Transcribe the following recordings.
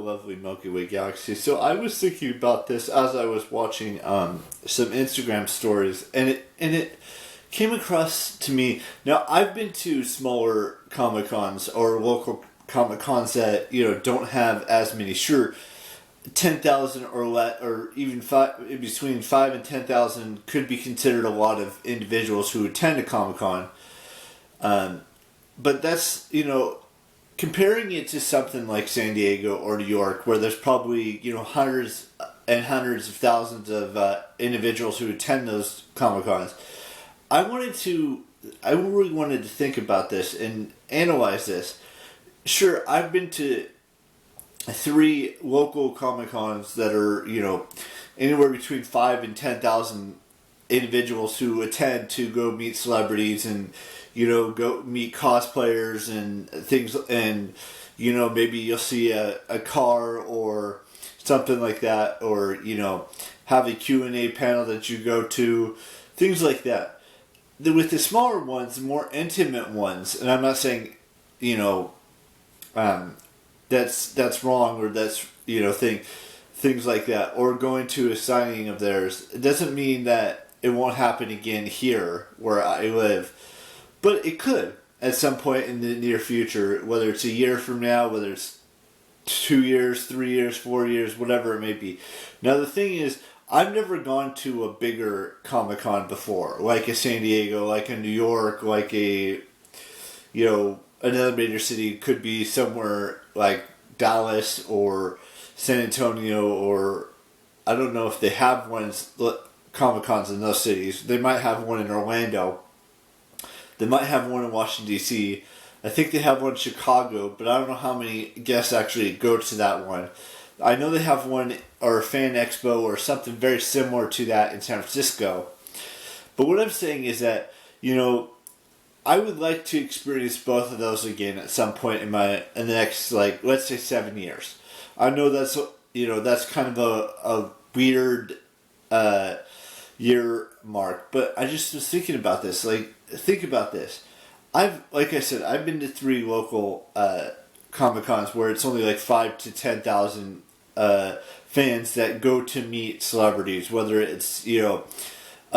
lovely Milky Way galaxy. So I was thinking about this as I was watching some Instagram stories, and it came across to me. Now I've been to smaller Comic Cons or local Comic Cons that don't have as many. Sure, 10,000 or less, or even between 5 and 10,000 could be considered a lot of individuals who attend a Comic Con. But that's comparing it to something like San Diego or New York, where there's probably hundreds and hundreds of thousands of individuals who attend those Comic Cons. I really wanted to think about this and analyze this. Sure, I've been to 3 local Comic Cons that are anywhere between 5 and 10,000 individuals who attend to go meet celebrities and go meet cosplayers and things, and maybe you'll see a car or something like that, or have a Q&A panel that you go to, things like that. With the smaller ones, the more intimate ones, and I'm not saying that's wrong, or that's things like that, or going to a signing of theirs, it doesn't mean that it won't happen again here where I live. But it could at some point in the near future, whether it's a year from now, whether it's 2 years, 3 years, 4 years, whatever it may be. Now the thing is, I've never gone to a bigger Comic-Con before, like a San Diego, like a New York, like a, another major city. Could be somewhere like Dallas or San Antonio, or I don't know if they have Comic-Cons in those cities. They might have one in Orlando. They might have one in Washington, D.C. I think they have one in Chicago, but I don't know how many guests actually go to that one. I know they have one, or a fan expo, or something very similar to that in San Francisco. But what I'm saying is that, I would like to experience both of those again at some point in the next, let's say 7 years. I know that's kind of a weird year mark, but I just was thinking about this. Think about this. Like I said, I've been to 3 local Comic Cons where it's only 5 to 10,000 fans that go to meet celebrities, whether it's a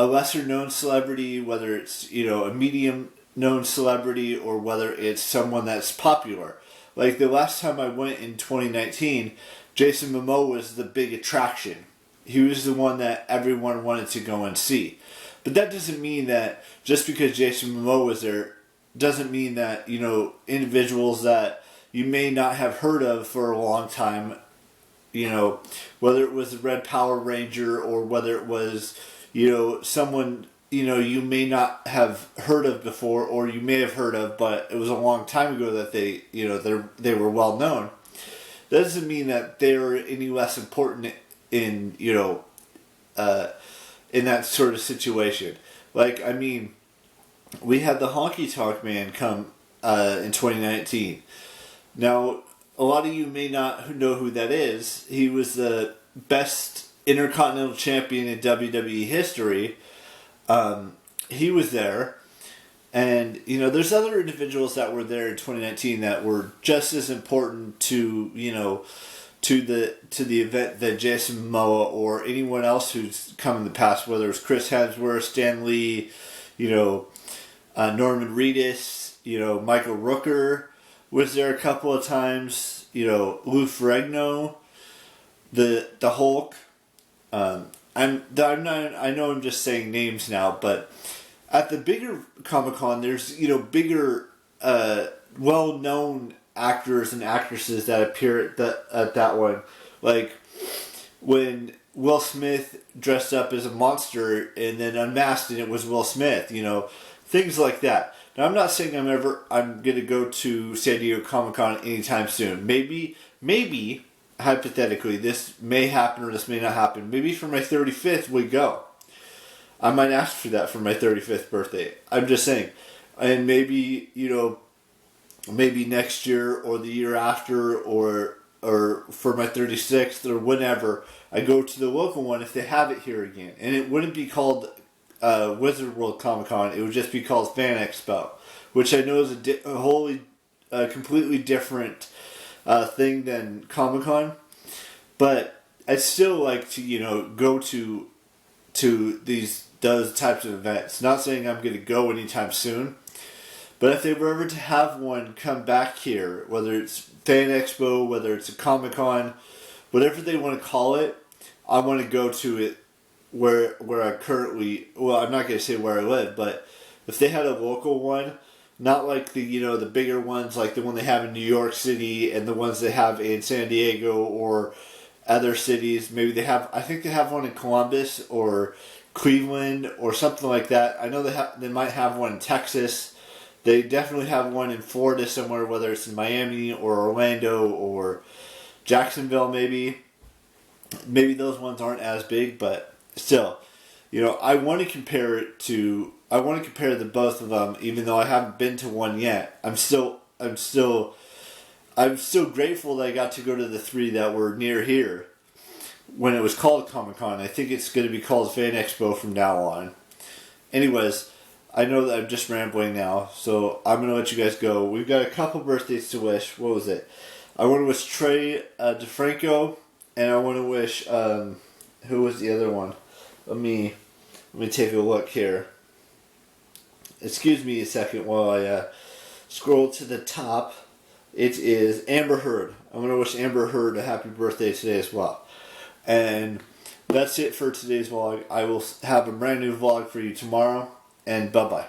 lesser known celebrity, whether it's a medium known celebrity, or whether it's someone that's popular. Like the last time I went in 2019, Jason Momoa was the big attraction. He was the one that everyone wanted to go and see. But that doesn't mean that just because Jason Momoa was there, doesn't mean that, individuals that you may not have heard of for a long time, whether it was the Red Power Ranger, or whether it was, someone, you may not have heard of before, or you may have heard of, but it was a long time ago that they were well known. That doesn't mean that they're any less important in that sort of situation. We had the Honky Tonk Man come in 2019. Now, a lot of you may not know who that is. He was the best Intercontinental Champion in WWE history. He was there. And, there's other individuals that were there in 2019 that were just as important to, to the event that Jason Momoa or anyone else who's come in the past, whether it's Chris Hemsworth, Stan Lee, Norman Reedus, Michael Rooker was there a couple of times, Lou Ferrigno, the Hulk. I know I'm just saying names now, but at the bigger Comic-Con, there's bigger, well-known actors and actresses that appear at that one. Like when Will Smith dressed up as a monster and then unmasked and it was Will Smith, things like that. Now I'm not saying I'm gonna go to San Diego Comic-Con anytime soon. Maybe hypothetically this may happen or this may not happen. Maybe for my 35th we go. I might ask for that for my 35th birthday. I'm just saying. And maybe, maybe next year or the year after or for my 36th or whenever, I go to the local one if they have it here again. And it wouldn't be called Wizard World Comic Con. It would just be called Fan Expo, which I know is a completely different thing than Comic-Con. But I'd still like to, go to those types of events. Not saying I'm going to go anytime soon, but if they were ever to have one come back here, whether it's Fan Expo, whether it's a Comic-Con, whatever they want to call it, I want to go to it where I currently, well, I'm not going to say where I live, but if they had a local one, not like the bigger ones like the one they have in New York City and the ones they have in San Diego or other cities. Maybe I think they have one in Columbus or Cleveland or something like that. I know they might have one in Texas. They definitely have one in Florida somewhere, whether it's in Miami or Orlando or Jacksonville maybe. Maybe those ones aren't as big, but still, I want to compare the both of them, even though I haven't been to one yet. I'm still grateful that I got to go to the 3 that were near here when it was called Comic-Con. I think it's going to be called Fan Expo from now on. Anyways, I know that I'm just rambling now, so I'm going to let you guys go. We've got a couple birthdays to wish. What was it? I want to wish Trey DeFranco, and I want to wish, who was the other one? Let me take a look here. Excuse me a second while I scroll to the top. It is Amber Heard. I'm going to wish Amber Heard a happy birthday today as well. And that's it for today's vlog. I will have a brand new vlog for you tomorrow. And bye-bye.